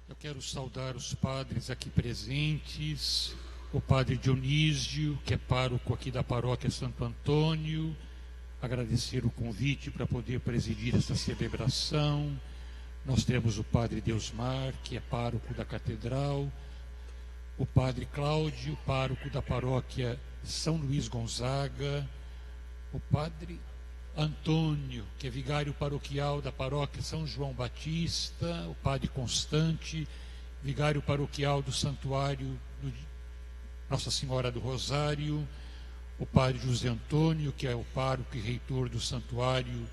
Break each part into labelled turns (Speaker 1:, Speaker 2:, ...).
Speaker 1: Eu quero saudar os padres aqui presentes, o padre Dionísio, que é pároco aqui da paróquia Santo Antônio, agradecer o convite para poder presidir essa celebração. Nós temos o padre Deusmar, que é pároco da catedral, o padre Cláudio, pároco da paróquia São Luís Gonzaga, o padre Antônio, que é vigário paroquial da paróquia São João Batista, o padre Constante, vigário paroquial do santuário do Nossa Senhora do Rosário, o padre José Antônio, que é o pároco e reitor do santuário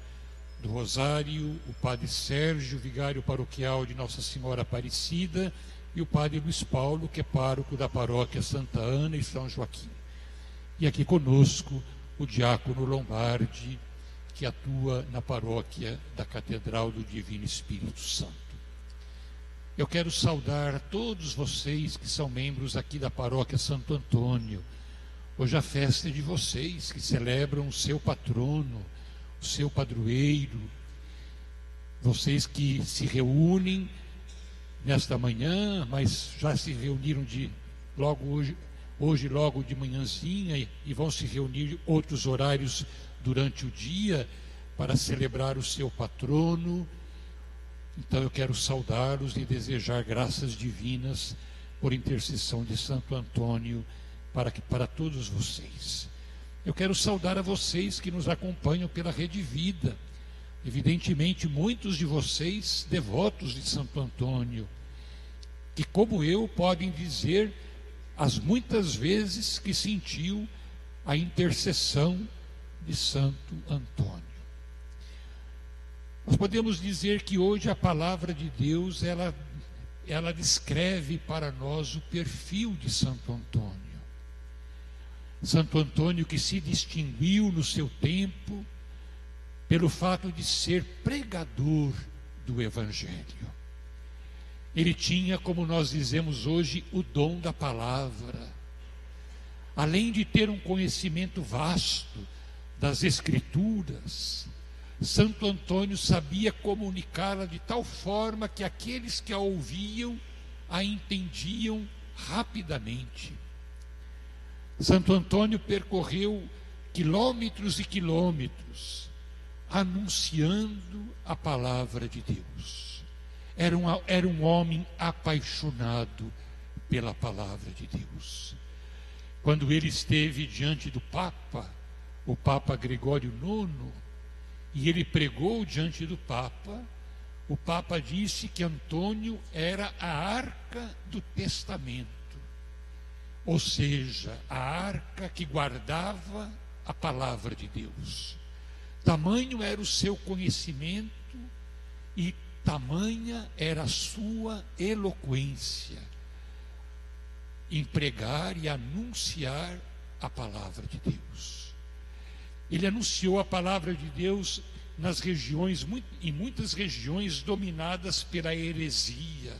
Speaker 1: do Rosário, o padre Sérgio, vigário paroquial de Nossa Senhora Aparecida, e o padre Luiz Paulo, que é pároco da paróquia Santa Ana e São Joaquim. E aqui conosco o diácono Lombardi, que atua na paróquia da Catedral do Divino Espírito Santo. Eu quero saudar todos vocês que são membros aqui da paróquia Santo Antônio. Hoje a festa é de vocês que celebram o seu patrono, o seu padroeiro. Vocês que se reúnem nesta manhã, mas já se reuniram hoje logo de manhãzinha e vão se reunir outros horários durante o dia para celebrar o seu patrono. Então eu quero saudá-los e desejar graças divinas por intercessão de Santo Antônio para todos vocês. Eu quero saudar a vocês que nos acompanham pela Rede Vida. Evidentemente, muitos de vocês devotos de Santo Antônio, que como eu podem dizer as muitas vezes que sentiu a intercessão de Santo Antônio. Nós podemos dizer que hoje a palavra de Deus, ela descreve para nós o perfil de Santo Antônio. Santo Antônio que se distinguiu no seu tempo pelo fato de ser pregador do Evangelho. Ele tinha, como nós dizemos hoje, o dom da palavra. Além de ter um conhecimento vasto das Escrituras, Santo Antônio sabia comunicá-la de tal forma que aqueles que a ouviam a entendiam rapidamente. Santo Antônio percorreu quilômetros e quilômetros anunciando a palavra de Deus. Era um homem apaixonado pela palavra de Deus. Quando ele esteve diante do Papa, o Papa Gregório IX, e ele pregou diante do Papa, o Papa disse que Antônio era a arca do testamento, ou seja, a arca que guardava a palavra de Deus. Tamanho era o seu conhecimento e tamanha era a sua eloquência em pregar e anunciar a palavra de Deus. Ele anunciou a palavra de Deus em muitas regiões dominadas pela heresia,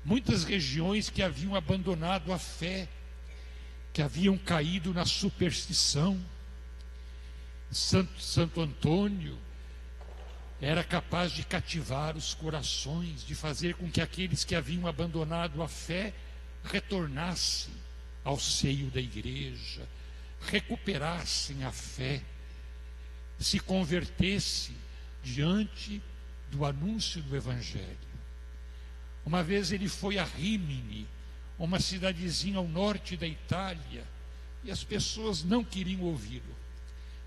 Speaker 1: muitas regiões que haviam abandonado a fé, que haviam caído na superstição. Santo Antônio era capaz de cativar os corações, de fazer com que aqueles que haviam abandonado a fé retornassem ao seio da igreja, recuperassem a fé, se convertessem diante do anúncio do Evangelho. Uma vez ele foi a Rímini, uma cidadezinha ao norte da Itália, e as pessoas não queriam ouvi-lo,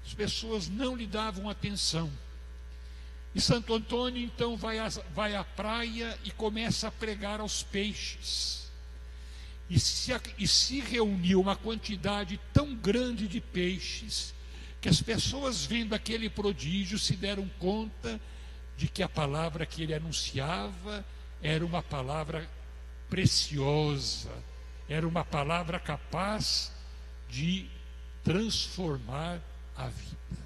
Speaker 1: as pessoas não lhe davam atenção. E Santo Antônio então vai à praia e começa a pregar aos peixes. E se reuniu uma quantidade tão grande de peixes que as pessoas, vendo aquele prodígio, se deram conta de que a palavra que ele anunciava era uma palavra preciosa, era uma palavra capaz de transformar a vida.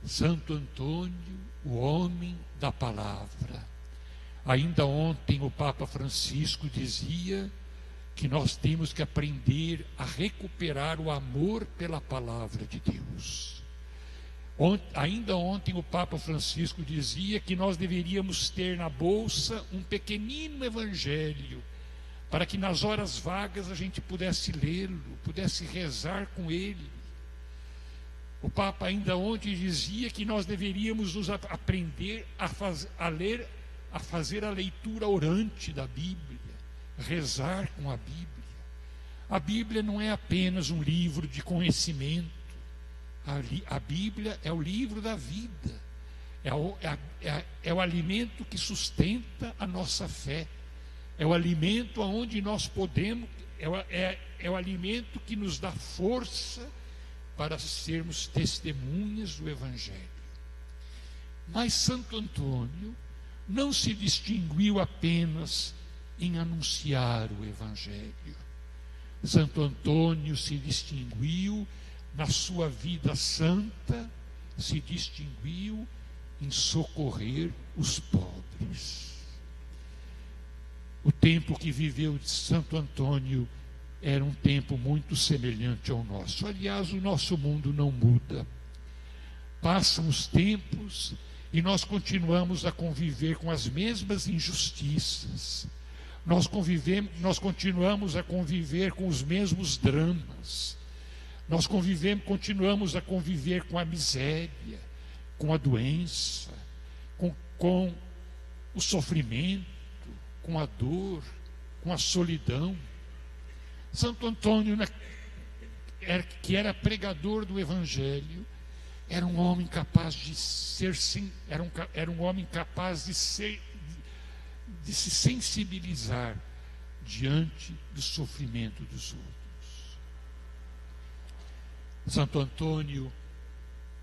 Speaker 1: Santo Antônio, o homem da palavra. Ainda ontem o Papa Francisco dizia que nós temos que aprender a recuperar o amor pela palavra de Deus. Ainda ontem o Papa Francisco dizia que nós deveríamos ter na bolsa um pequenino evangelho, para que nas horas vagas a gente pudesse lê-lo, pudesse rezar com ele. O Papa ainda ontem dizia que nós deveríamos nos aprender a fazer a leitura orante da Bíblia, rezar com a Bíblia. A Bíblia não é apenas um livro de conhecimento. A Bíblia é o livro da vida, é o alimento que sustenta a nossa fé, é o alimento onde nós podemos, é o alimento que nos dá força para sermos testemunhas do Evangelho. Mas Santo Antônio não se distinguiu apenas em anunciar o Evangelho. Santo Antônio se distinguiu na sua vida santa, se distinguiu em socorrer os pobres. O tempo que viveu de Santo Antônio era um tempo muito semelhante ao nosso. Aliás, o nosso mundo não muda. Passam os tempos e nós continuamos a conviver com as mesmas injustiças. Nós continuamos a conviver com os mesmos dramas. Nós continuamos a conviver com a miséria, com a doença, com o sofrimento, com a dor, com a solidão. Santo Antônio, que era pregador do Evangelho, era um homem capaz de ser, era um homem capaz de se sensibilizar diante do sofrimento dos outros. Santo Antônio,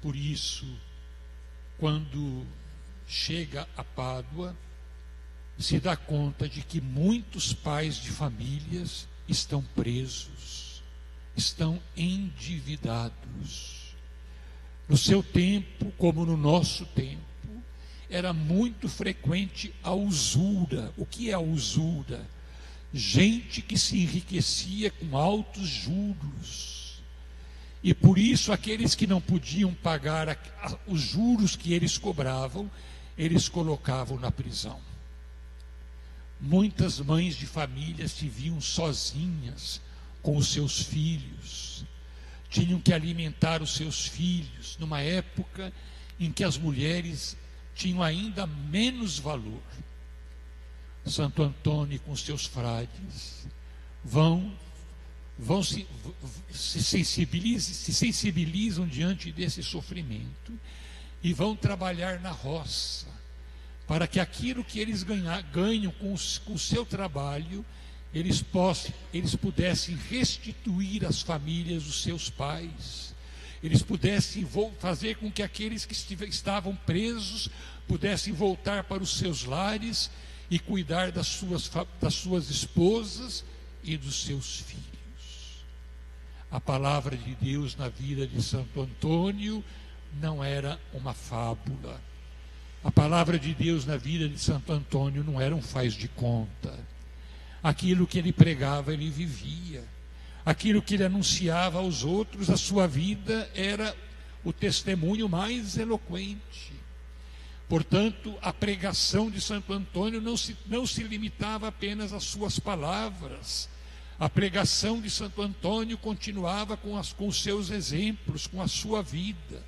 Speaker 1: por isso, quando chega a Pádua, se dá conta de que muitos pais de famílias estão presos, estão endividados. No seu tempo, como no nosso tempo, era muito frequente a usura. O que é a usura? Gente que se enriquecia com altos juros. E por isso aqueles que não podiam pagar os juros que eles cobravam, eles colocavam na prisão. Muitas mães de família se viam sozinhas com os seus filhos. Tinham que alimentar os seus filhos numa época em que as mulheres tinham ainda menos valor. Santo Antônio com seus frades se sensibilizam diante desse sofrimento e vão trabalhar na roça, para que aquilo que eles ganham com o seu trabalho, eles pudessem restituir às famílias os seus pais, eles pudessem fazer com que aqueles que estavam presos pudessem voltar para os seus lares e cuidar das suas esposas e dos seus filhos. A palavra de Deus na vida de Santo Antônio não era uma fábula. A palavra de Deus na vida de Santo Antônio não era um faz de conta. Aquilo que ele pregava, ele vivia. Aquilo que ele anunciava aos outros, a sua vida era o testemunho mais eloquente. Portanto, a pregação de Santo Antônio não se limitava apenas às suas palavras. A pregação de Santo Antônio continuava com os seus exemplos, com a sua vida.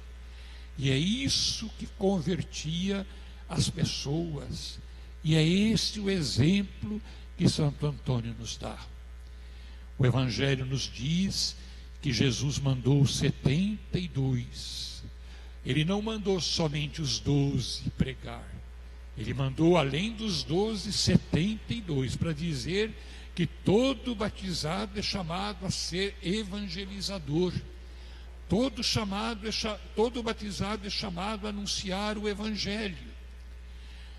Speaker 1: E é isso que convertia as pessoas. E é esse o exemplo que Santo Antônio nos dá. O Evangelho nos diz que Jesus mandou 72. Ele não mandou somente os 12 pregar. Ele mandou, além dos 12, 72, para dizer que todo batizado é chamado a ser evangelizador. Todo batizado é chamado a anunciar o Evangelho.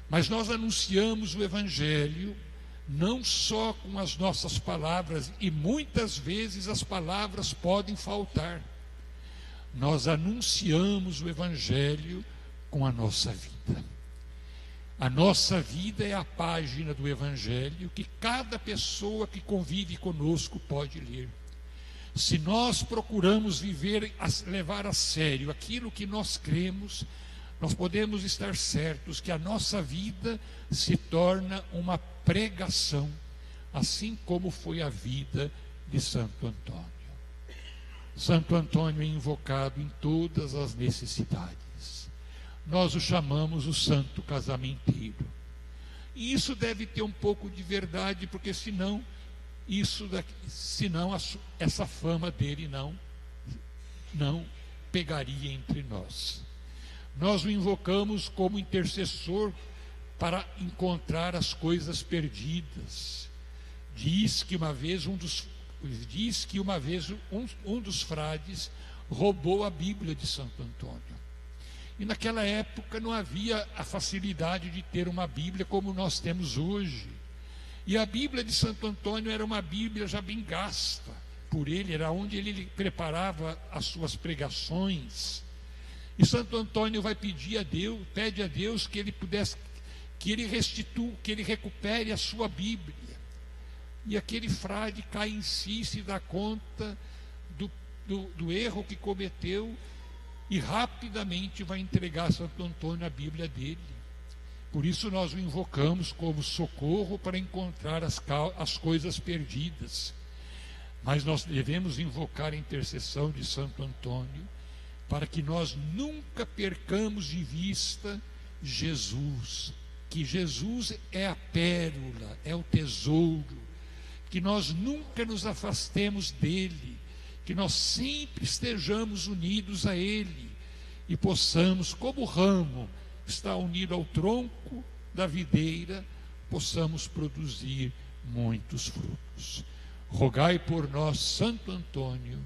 Speaker 1: Mas nós anunciamos o Evangelho não só com as nossas palavras, e muitas vezes as palavras podem faltar. Nós anunciamos o Evangelho com a nossa vida. A nossa vida é a página do Evangelho que cada pessoa que convive conosco pode ler. Se nós procuramos levar a sério aquilo que nós cremos, nós podemos estar certos que a nossa vida se torna uma pregação, assim como foi a vida de Santo Antônio. Santo Antônio é invocado em todas as necessidades. Nós o chamamos o santo casamenteiro. E isso deve ter um pouco de verdade, porque senão essa fama dele não pegaria entre nós. Nós o invocamos como intercessor para encontrar as coisas perdidas. Diz que uma vez um dos frades roubou a Bíblia de Santo Antônio. E naquela época não havia a facilidade de ter uma Bíblia como nós temos hoje. E a Bíblia de Santo Antônio era uma Bíblia já bem gasta por ele, era onde ele preparava as suas pregações. E Santo Antônio pede a Deus que ele recupere a sua Bíblia. E aquele frade cai em si, se dá conta do erro que cometeu e rapidamente vai entregar a Santo Antônio a Bíblia dele. Por isso nós o invocamos como socorro para encontrar as coisas perdidas. Mas nós devemos invocar a intercessão de Santo Antônio para que nós nunca percamos de vista Jesus, que Jesus é a pérola, é o tesouro, que nós nunca nos afastemos dele, que nós sempre estejamos unidos a ele e possamos, como o ramo está unido ao tronco da videira, possamos produzir muitos frutos. Rogai por nós, Santo Antônio,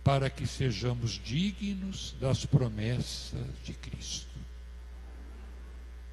Speaker 1: para que sejamos dignos das promessas de Cristo.